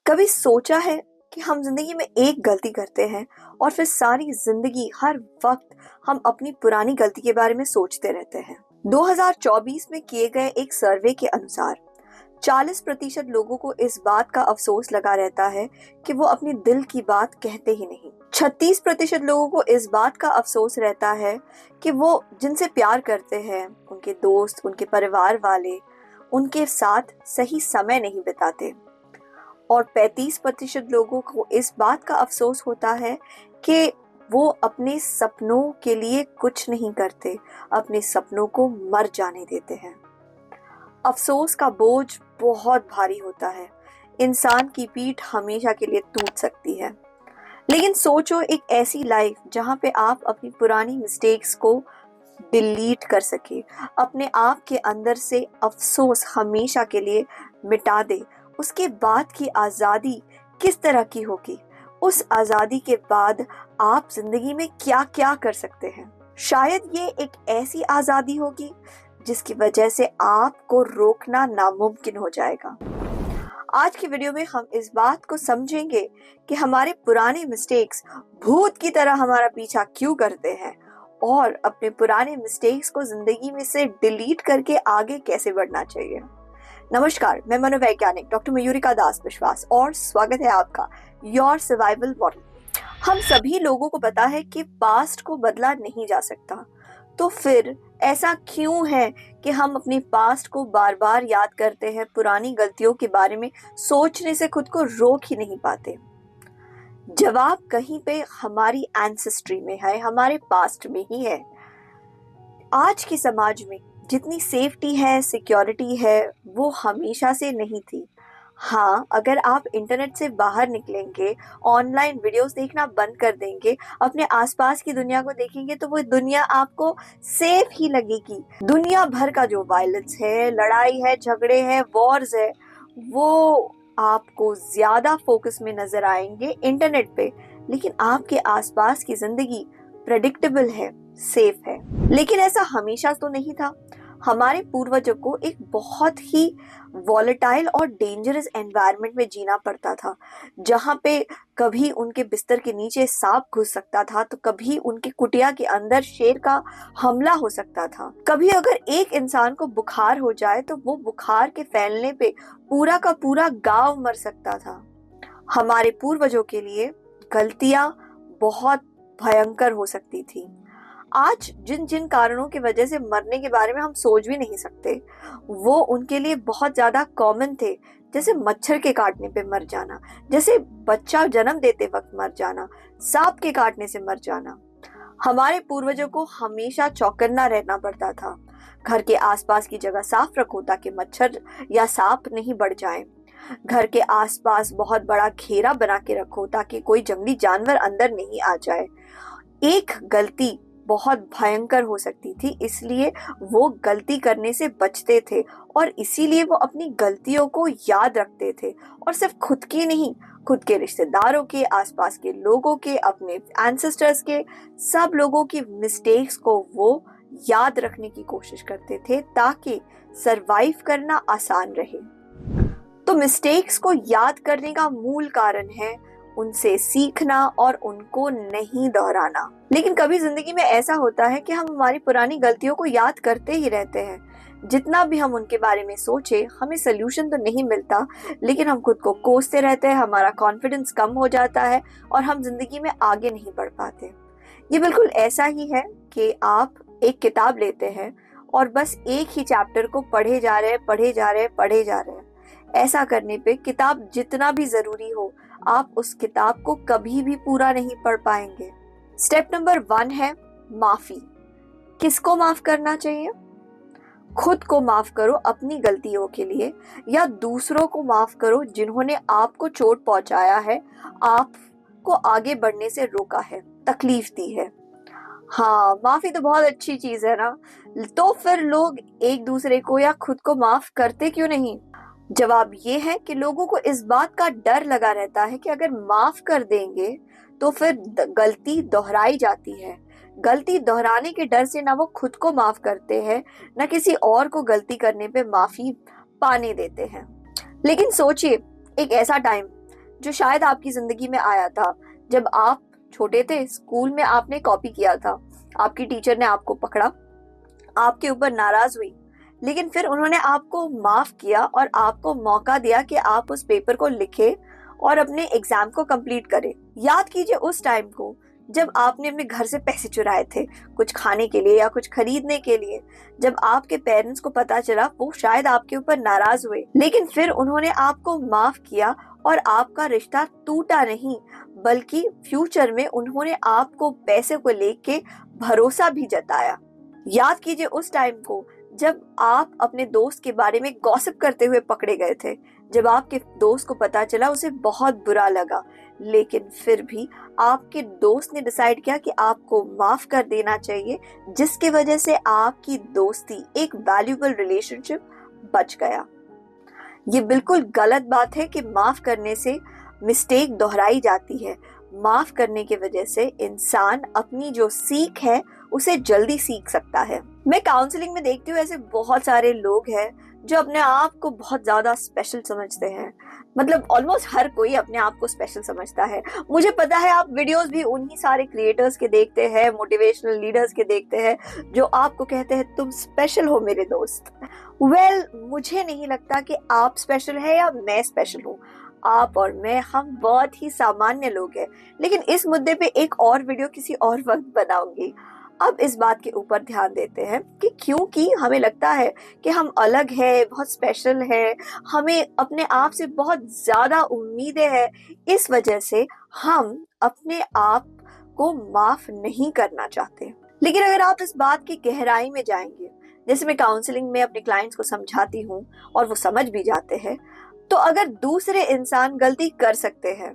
कभी सोचा है कि हम जिंदगी में एक गलती करते हैं और फिर सारी जिंदगी हर वक्त हम अपनी पुरानी गलती के बारे में सोचते रहते हैं। 2024 में किए गए एक सर्वे के अनुसार 40% लोगों को इस बात का अफसोस लगा रहता है कि वो अपनी दिल की बात कहते ही नहीं। 36% लोगों को इस बात का अफसोस रहता है कि वो जिनसे प्यार करते हैं, उनके दोस्त, उनके परिवार वाले, उनके साथ सही समय नहीं बिताते। और 35% लोगों को इस बात का अफसोस होता है कि वो अपने सपनों के लिए कुछ नहीं करते, अपने सपनों को मर जाने देते हैं। अफसोस का बोझ बहुत भारी होता है, इंसान की पीठ हमेशा के लिए टूट सकती है। लेकिन सोचो एक ऐसी लाइफ जहां पे आप अपनी पुरानी मिस्टेक्स को डिलीट कर सके, अपने आप के अंदर से अफसोस हमेशा के लिए मिटा दे। उसके बाद की आज़ादी किस तरह की होगी? उस आज़ादी के बाद आप जिंदगी में क्या क्या कर सकते हैं? शायद ये एक ऐसी आज़ादी होगी जिसकी वजह से आपको रोकना नामुमकिन हो जाएगा। आज की वीडियो में हम इस बात को समझेंगे कि हमारे पुराने मिस्टेक्स भूत की तरह हमारा पीछा क्यों करते हैं और अपने पुराने मिस्टेक्स को जिंदगी में से डिलीट करके आगे कैसे बढ़ना चाहिए। नमस्कार, मैं मनोवैज्ञानिक डॉक्टर मयूरिका दास विश्वास और स्वागत है आपका योर सर्वाइवल मॉडल। हम सभी लोगों को पता है कि पास्ट को बदला नहीं जा सकता, तो फिर ऐसा क्यों है कि हम अपने पास्ट को बार बार याद करते हैं, पुरानी गलतियों के बारे में सोचने से खुद को रोक ही नहीं पाते? जवाब कहीं पे हमारी एंसेस्ट्री में है, हमारे पास्ट में ही है। आज के समाज में जितनी सेफ्टी है, सिक्योरिटी है, वो हमेशा से नहीं थी। हाँ, अगर आप इंटरनेट से बाहर निकलेंगे, ऑनलाइन वीडियोस देखना बंद कर देंगे, अपने आसपास की दुनिया को देखेंगे, तो वो दुनिया आपको सेफ ही लगेगी। दुनिया भर का जो वायलेंस है, लड़ाई है, झगड़े हैं, वॉर्स है, वो आपको ज्यादा फोकस में नजर आएंगे इंटरनेट पे। लेकिन आपके आसपास की जिंदगी प्रेडिक्टेबल है, सेफ है। लेकिन ऐसा हमेशा तो नहीं था। हमारे पूर्वजों को एक बहुत ही वॉलेटाइल और डेंजरस एनवायरनमेंट में जीना पड़ता था, जहां पे कभी उनके बिस्तर के नीचे सांप घुस सकता था, तो कभी उनके कुटिया के अंदर शेर का हमला हो सकता था। कभी अगर एक इंसान को बुखार हो जाए तो वो बुखार के फैलने पे पूरा का पूरा गांव मर सकता था। हमारे पूर्वजों के लिए गलतियां बहुत भयंकर हो सकती थी। आज जिन जिन कारणों की वजह से मरने के बारे में हम सोच भी नहीं सकते, वो उनके लिए बहुत ज्यादा कॉमन थे। जैसे मच्छर के काटने पे मर जाना, जैसे बच्चा जन्म देते वक्त मर जाना, सांप के काटने से मर जाना। हमारे पूर्वजों को हमेशा चौकन्ना रहना पड़ता था। घर के आसपास की जगह साफ रखो ताकि मच्छर या सांप नहीं बढ़ जाए। घर के आसपास बहुत बड़ा घेरा बना के रखो ताकि कोई जंगली जानवर अंदर नहीं आ जाए। एक गलती बहुत भयंकर हो सकती थी, इसलिए वो गलती करने से बचते थे और इसीलिए वो अपनी गलतियों को याद रखते थे। और सिर्फ खुद की नहीं, खुद के रिश्तेदारों के, आसपास के लोगों के, अपने एंसेस्टर्स के, सब लोगों की मिस्टेक्स को वो याद रखने की कोशिश करते थे ताकि सरवाइव करना आसान रहे। तो मिस्टेक्स को याद करने का मूल कारण है उनसे सीखना और उनको नहीं दोहराना। लेकिन कभी जिंदगी में ऐसा होता है कि हम हमारी पुरानी गलतियों को याद करते ही रहते हैं। जितना भी हम उनके बारे में सोचे, हमें सोल्यूशन तो नहीं मिलता, लेकिन हम खुद को कोसते रहते हैं, हमारा कॉन्फिडेंस कम हो जाता है और हम जिंदगी में आगे नहीं बढ़ पाते। ये बिल्कुल ऐसा ही है कि आप एक किताब लेते हैं और बस एक ही चैप्टर को पढ़े जा रहे हैं। ऐसा करने पे किताब जितना भी जरूरी हो, आप उस किताब को कभी भी पूरा नहीं पढ़ पाएंगे। स्टेप नंबर 1 है माफी। किसको माफ करना चाहिए? खुद को माफ करो अपनी गलतियों के लिए, या दूसरों को माफ करो जिन्होंने आपको चोट पहुंचाया है, आपको आगे बढ़ने से रोका है, तकलीफ दी है। हाँ, माफी तो बहुत अच्छी चीज है ना, तो फिर लोग एक दूसरे को या खुद को माफ करते क्यों नहीं? जवाब ये है कि लोगों को इस बात का डर लगा रहता है कि अगर माफ कर देंगे तो फिर गलती दोहराई जाती है। गलती दोहराने के डर से ना वो खुद को माफ करते हैं, ना किसी और को गलती करने पे माफी पाने देते हैं। लेकिन सोचिए, एक ऐसा टाइम जो शायद आपकी जिंदगी में आया था जब आप छोटे थे, स्कूल में आपने कॉपी किया था, आपकी टीचर ने आपको पकड़ा, आपके ऊपर नाराज हुई, लेकिन फिर उन्होंने आपको माफ किया और आपको मौका दिया कि आप उस पेपर को लिखे और अपने एग्जाम को कंप्लीट करें। याद कीजिए उस टाइम को जब आपने अपने घर से पैसे चुराए थे कुछ खाने के लिए या कुछ खरीदने के लिए। जब आपके पेरेंट्स को पता चला, वो शायद आपके ऊपर नाराज हुए, लेकिन फिर उन्होंने आपको माफ किया और आपका रिश्ता टूटा नहीं, बल्कि फ्यूचर में उन्होंने आपको पैसे को लेके भरोसा भी जताया। याद कीजिए उस टाइम को जब आप अपने दोस्त के बारे में गॉसिप करते हुए पकड़े गए थे। जब आपके दोस्त को पता चला, उसे बहुत बुरा लगा, लेकिन फिर भी आपके दोस्त ने डिसाइड किया कि आपको माफ कर देना चाहिए, जिसकी वजह से आपकी दोस्ती, एक वैल्यूएबल रिलेशनशिप बच गया। ये बिल्कुल गलत बात है कि माफ करने से मिस्टेक दोहराई जाती है। माफ करने की वजह से इंसान अपनी जो सीख है उसे जल्दी सीख सकता है। मैं काउंसलिंग में देखती हूँ ऐसे बहुत सारे लोग हैं जो अपने आप को बहुत ज्यादा स्पेशल समझते हैं। मतलब ऑलमोस्ट हर कोई अपने आप को स्पेशल समझता है। मुझे पता है आप वीडियोस भी उन्हीं सारे क्रिएटर्स के देखते हैं, मोटिवेशनल लीडर्स के देखते हैं, जो आपको कहते हैं तुम स्पेशल हो मेरे दोस्त। मुझे नहीं लगता कि आप स्पेशल है या मैं स्पेशल हूँ। आप और मैं, हम बहुत ही सामान्य लोग हैं। लेकिन इस मुद्दे पे एक और वीडियो किसी और वक्त बनाऊंगी। अब इस बात के ऊपर ध्यान देते हैं कि क्योंकि हमें लगता है कि हम अलग हैं, बहुत स्पेशल हैं, हमें अपने आप से बहुत ज्यादा उम्मीदें हैं, इस वजह से हम अपने आप को माफ नहीं करना चाहते। लेकिन अगर आप इस बात की गहराई में जाएंगे, जैसे मैं काउंसलिंग में अपने क्लाइंट्स को समझाती हूँ और वो समझ भी जाते हैं, तो अगर दूसरे इंसान गलती कर सकते हैं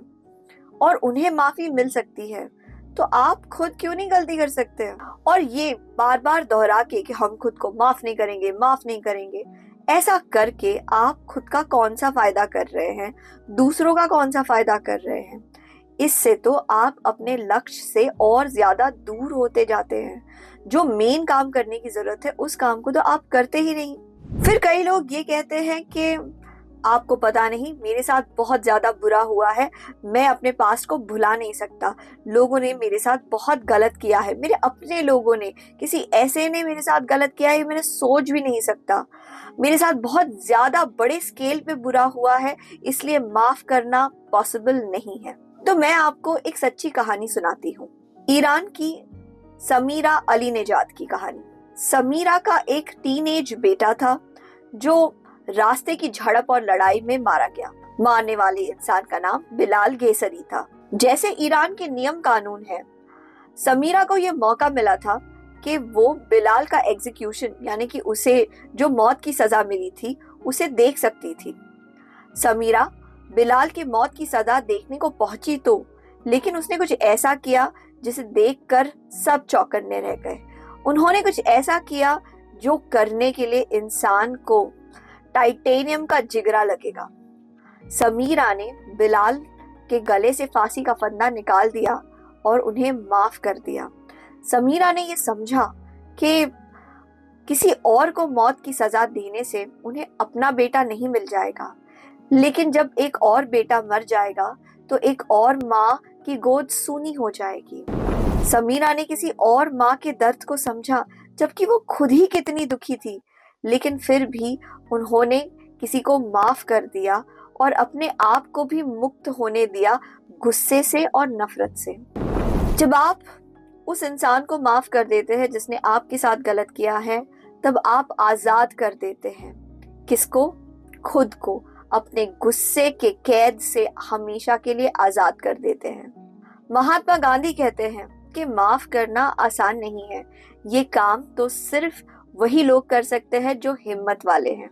और उन्हें माफी मिल सकती है, तो आप खुद क्यों नहीं गलती कर सकते? और ये बार बार दोहरा के कि हम खुद को माफ नहीं करेंगे, माफ नहीं करेंगे, ऐसा करके आप खुद का कौन सा फायदा कर रहे हैं, दूसरों का कौन सा फायदा कर रहे हैं? इससे तो आप अपने लक्ष्य से और ज्यादा दूर होते जाते हैं। जो मेन काम करने की जरूरत है, उस काम को तो आप करते ही नहीं। फिर कई लोग ये कहते हैं कि आपको पता नहीं, मेरे साथ बहुत ज्यादा बुरा हुआ है, मैं अपने पास्ट को भुला नहीं सकता, लोगों ने मेरे साथ बहुत गलत किया है, मेरे अपने लोगों ने, किसी ऐसे ने मेरे साथ गलत किया है, मैंने सोच भी नहीं सकता, मेरे साथ बहुत ज्यादा बड़े स्केल पे बुरा हुआ है, इसलिए माफ करना पॉसिबल नहीं है। तो मैं आपको एक सच्ची कहानी सुनाती हूँ, ईरान की समीरा अली नेजाद की कहानी। समीरा का एक टीनेज बेटा था जो रास्ते की झड़प और लड़ाई में मारा गया। मारने वाले इंसान का नाम बिलाल गेसरी था। जैसे ईरान के नियम कानून है, समीरा को यह मौका मिला था कि वो बिलाल का एग्जीक्यूशन, यानी कि उसे जो मौत की सजा मिली थी, उसे देख सकती थी। समीरा बिलाल की मौत की सजा देखने को पहुंची तो, लेकिन उसने कुछ ऐसा किया जिसे देखकर सब चौंकन्ने रह गए। उन्होंने कुछ ऐसा किया जो करने के लिए इंसान को टाइटेनियम का जिगरा लगेगा। समीरा ने बिलाल के गले से फांसी का फंदा निकाल दिया और उन्हें माफ कर दिया। समीरा ने यह समझा कि किसी और को मौत की सजा देने से उन्हें अपना बेटा नहीं मिल जाएगा, लेकिन जब एक और बेटा मर जाएगा तो एक और माँ की गोद सूनी हो जाएगी। समीरा ने किसी और माँ के दर्द को समझा, जबकि वो खुद ही कितनी दुखी थी, लेकिन फिर भी उन्होंने किसी को माफ कर दिया और अपने आप को भी मुक्त होने दिया गुस्से से और नफरत से। जब आप उस इंसान को माफ कर देते हैं जिसने आपके साथ गलत किया है, तब आप आजाद कर देते हैं। किसको? खुद को। अपने गुस्से के कैद से हमेशा के लिए आजाद कर देते हैं। महात्मा गांधी कहते हैं कि माफ करना आसान नहीं है, ये काम तो सिर्फ वही लोग कर सकते हैं जो हिम्मत वाले हैं।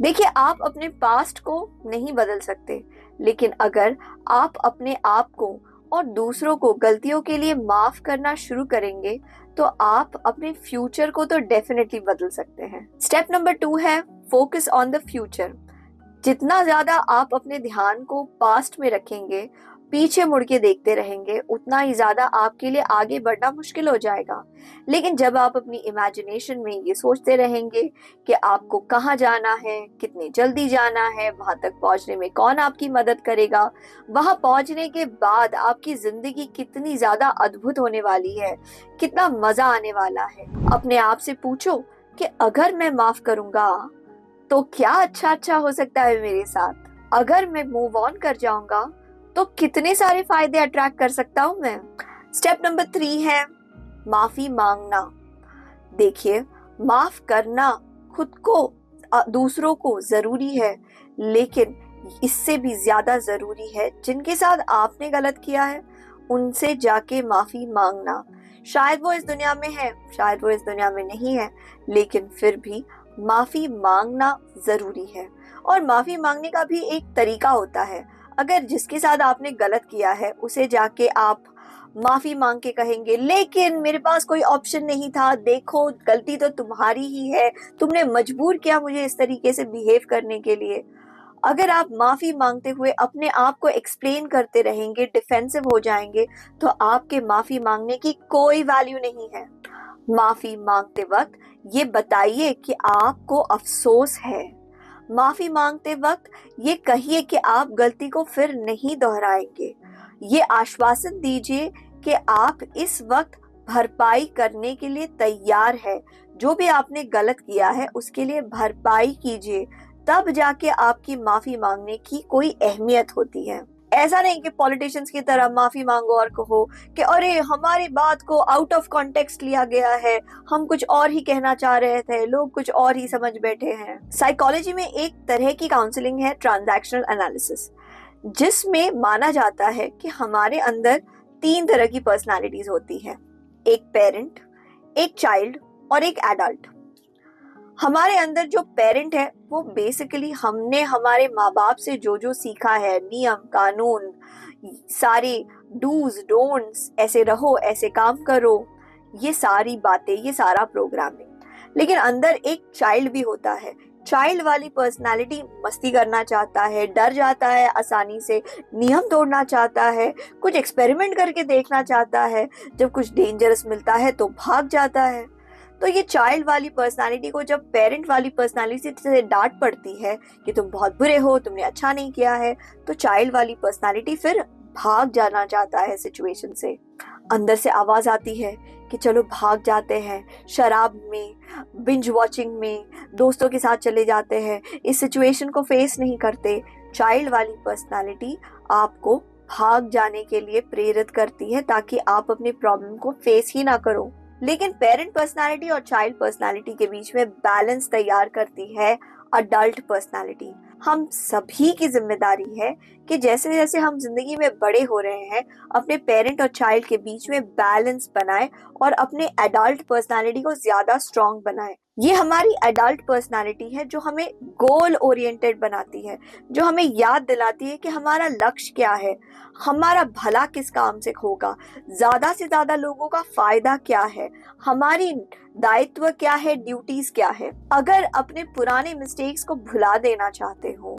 देखिए, आप अपने पास्ट को नहीं बदल सकते, लेकिन अगर आप अपने आप को और दूसरों को गलतियों के लिए माफ करना शुरू करेंगे, तो आप अपने फ्यूचर को तो डेफिनेटली बदल सकते हैं। स्टेप नंबर 2 है फोकस ऑन द फ्यूचर। जितना ज्यादा आप अपने ध्यान को पास्ट में रखेंगे, पीछे मुड़ के देखते रहेंगे, उतना ही ज्यादा आपके लिए आगे बढ़ना मुश्किल हो जाएगा। लेकिन जब आप अपनी इमेजिनेशन में ये सोचते रहेंगे कि आपको कहाँ जाना है, कितनी जल्दी जाना है, वहां तक पहुंचने में कौन आपकी मदद करेगा, वहां पहुंचने के बाद आपकी जिंदगी कितनी ज्यादा अद्भुत होने वाली है, कितना मजा आने वाला है, अपने आप से पूछो कि अगर मैं माफ करूंगा तो क्या अच्छा अच्छा हो सकता है मेरे साथ, अगर मैं मूव ऑन कर जाऊंगा तो कितने सारे फायदे अट्रैक्ट कर सकता हूं मैं। स्टेप नंबर 3 है माफी मांगना। देखिए, माफ करना खुद को दूसरों को जरूरी है, लेकिन इससे भी ज्यादा जरूरी है जिनके साथ आपने गलत किया है उनसे जाके माफी मांगना। शायद वो इस दुनिया में है, शायद वो इस दुनिया में नहीं है, लेकिन फिर भी माफी मांगना जरूरी है। और माफी मांगने का भी एक तरीका होता है। अगर जिसके साथ आपने गलत किया है उसे जाके आप माफी मांग के कहेंगे लेकिन मेरे पास कोई ऑप्शन नहीं था, देखो गलती तो तुम्हारी ही है, तुमने मजबूर किया मुझे इस तरीके से बिहेव करने के लिए। अगर आप माफी मांगते हुए अपने आप को एक्सप्लेन करते रहेंगे, डिफेंसिव हो जाएंगे, तो आपके माफी मांगने की कोई वैल्यू नहीं है। माफी मांगते वक्त ये बताइए कि आपको अफसोस है। माफी मांगते वक्त ये कहिए कि आप गलती को फिर नहीं दोहराएंगे। ये आश्वासन दीजिए कि आप इस वक्त भरपाई करने के लिए तैयार है। जो भी आपने गलत किया है उसके लिए भरपाई कीजिए, तब जाके आपकी माफी मांगने की कोई अहमियत होती है। ऐसा नहीं कि पॉलिटिशियंस की तरह माफी मांगो और कहो कि अरे हमारी बात को आउट ऑफ कॉन्टेक्स्ट लिया गया है, हम कुछ और ही कहना चाह रहे थे, लोग कुछ और ही समझ बैठे हैं। साइकोलॉजी में एक तरह की काउंसलिंग है ट्रांजैक्शनल एनालिसिस, जिसमें माना जाता है कि हमारे अंदर 3 तरह की पर्सनालिटीज होती है, एक पेरेंट, एक चाइल्ड और एक एडल्ट। हमारे अंदर जो पेरेंट है वो बेसिकली हमने हमारे माँ बाप से जो जो सीखा है, नियम कानून, सारे डूज डोंट्स, ऐसे रहो, ऐसे काम करो, ये सारी बातें, ये सारा प्रोग्रामिंग। लेकिन अंदर एक चाइल्ड भी होता है। चाइल्ड वाली पर्सनालिटी मस्ती करना चाहता है, डर जाता है आसानी से, नियम तोड़ना चाहता है, कुछ एक्सपेरिमेंट करके देखना चाहता है, जब कुछ डेंजरस मिलता है तो भाग जाता है। तो ये चाइल्ड वाली पर्सनालिटी को जब पेरेंट वाली पर्सनालिटी से डांट पड़ती है कि तुम बहुत बुरे हो, तुमने अच्छा नहीं किया है, तो चाइल्ड वाली पर्सनालिटी फिर भाग जाना चाहता है सिचुएशन से। अंदर से आवाज आती है कि चलो भाग जाते हैं, शराब में, बिंज वॉचिंग में, दोस्तों के साथ चले जाते हैं, इस सिचुएशन को फेस नहीं करते। चाइल्ड वाली पर्सनालिटी आपको भाग जाने के लिए प्रेरित करती है ताकि आप अपने प्रॉब्लम को फेस ही ना करो। लेकिन पेरेंट पर्सनालिटी और चाइल्ड पर्सनालिटी के बीच में बैलेंस तैयार करती है अडल्ट पर्सनालिटी। हम सभी की जिम्मेदारी है कि जैसे जैसे हम जिंदगी में बड़े हो रहे हैं, अपने पेरेंट और चाइल्ड के बीच में बैलेंस बनाए और अपने एडल्ट पर्सनालिटी को ज्यादा स्ट्रॉन्ग बनाए। ये हमारी एडल्ट पर्सनालिटी है जो हमें गोल ओरिएंटेड बनाती है, जो हमें याद दिलाती है कि हमारा लक्ष्य क्या है, हमारा भला किस काम से होगा, ज्यादा से ज्यादा लोगों का फायदा क्या है, हमारी दायित्व क्या है, ड्यूटीज क्या है। अगर अपने पुराने मिस्टेक्स को भुला देना चाहते हो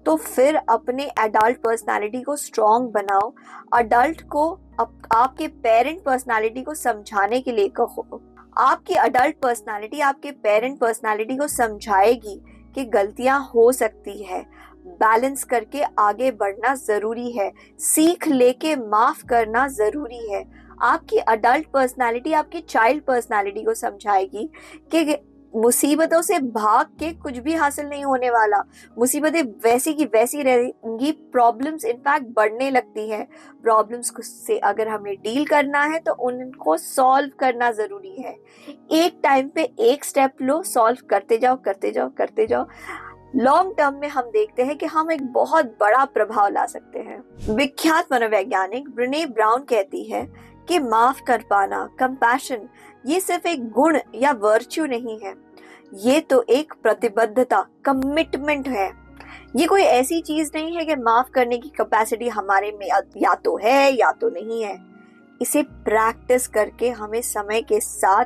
तो फिर अपने एडल्ट पर्सनालिटी को स्ट्रॉन्ग बनाओ। अडल्ट को आपके पेरेंट पर्सनालिटी को समझाने के लिए कहो। आपकी अडल्ट पर्सनालिटी आपके पेरेंट पर्सनालिटी को समझाएगी कि गलतियां हो सकती है, बैलेंस करके आगे बढ़ना जरूरी है, सीख लेके माफ करना जरूरी है। आपकी अडल्ट पर्सनालिटी आपकी चाइल्ड पर्सनालिटी को समझाएगी कि मुसीबतों से भाग के कुछ भी हासिल नहीं होने वाला, मुसीबतें वैसी की वैसी रहेंगी, प्रॉब्लम्स इनफैक्ट बढ़ने लगती है। प्रॉब्लम्स से अगर हमें डील करना है तो उनको सॉल्व करना जरूरी है। एक टाइम पे एक स्टेप लो, सॉल्व करते जाओ करते जाओ करते जाओ। लॉन्ग टर्म में हम देखते हैं कि हम एक बहुत बड़ा प्रभाव ला सकते हैं। विख्यात मनोवैज्ञानिक ब्रेने ब्राउन कहती है कि माफ कर पाना, कंपैशन, ये सिर्फ एक गुण या वर्च्यू नहीं है, ये तो एक प्रतिबद्धता, कमिटमेंट है। ये कोई ऐसी चीज नहीं है कि माफ करने की कैपेसिटी हमारे में या तो है या तो नहीं है। इसे प्रैक्टिस करके हमें समय के साथ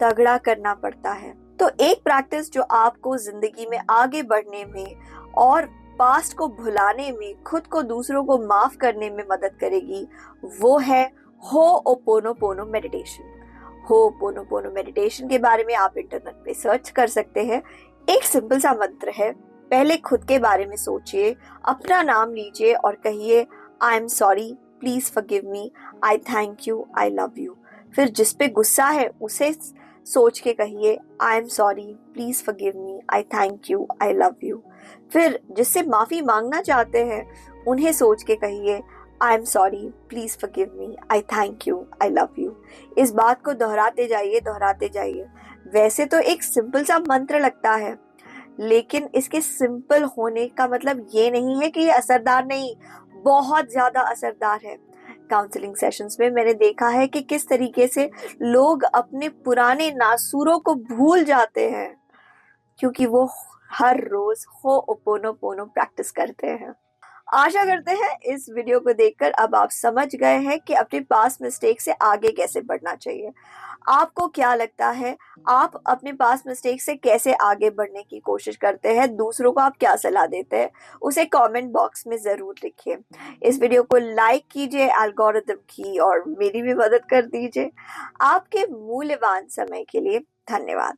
तगड़ा करना पड़ता है। तो एक प्रैक्टिस जो आपको जिंदगी में आगे बढ़ने में और पास्ट को भुलाने में, खुद को दूसरों को माफ करने में मदद करेगी, वो है होओपोनोपोनो मेडिटेशन। होओपोनोपोनो मेडिटेशन के बारे में आप इंटरनेट पे सर्च कर सकते हैं। एक सिंपल सा मंत्र है। पहले खुद के बारे में सोचिए, अपना नाम लीजिए और कहिए I am sorry, please forgive me, I thank you, I love you. फिर जिस पे गुस्सा है उसे सोच के कहिए I am sorry, please forgive me, I thank you, I love you. फिर जिससे माफी मांगना चाहते हैं उन्हें सोच के कहिए I am sorry, please forgive me, I thank you, I love you. इस बात को दोहराते जाइए, दोहराते जाइए। वैसे तो एक सिंपल सा मंत्र लगता है, लेकिन इसके सिंपल होने का मतलब ये नहीं है कि ये असरदार नहीं, बहुत ज्यादा असरदार है। काउंसलिंग सेशंस में मैंने देखा है कि किस तरीके से लोग अपने पुराने नासूरों को भूल जाते हैं, क्योंकि वो हर रोज होओपोनोपोनो प्रैक्टिस करते हैं। आशा करते हैं इस वीडियो को देखकर अब आप समझ गए हैं कि अपने पास्ट मिस्टेक से आगे कैसे बढ़ना चाहिए। आपको क्या लगता है, आप अपने पास्ट मिस्टेक से कैसे आगे बढ़ने की कोशिश करते हैं? दूसरों को आप क्या सलाह देते हैं? उसे कमेंट बॉक्स में जरूर लिखिए। इस वीडियो को लाइक कीजिए एल्गोरिथम की, और मेरी भी मदद कर दीजिए। आपके मूल्यवान समय के लिए धन्यवाद।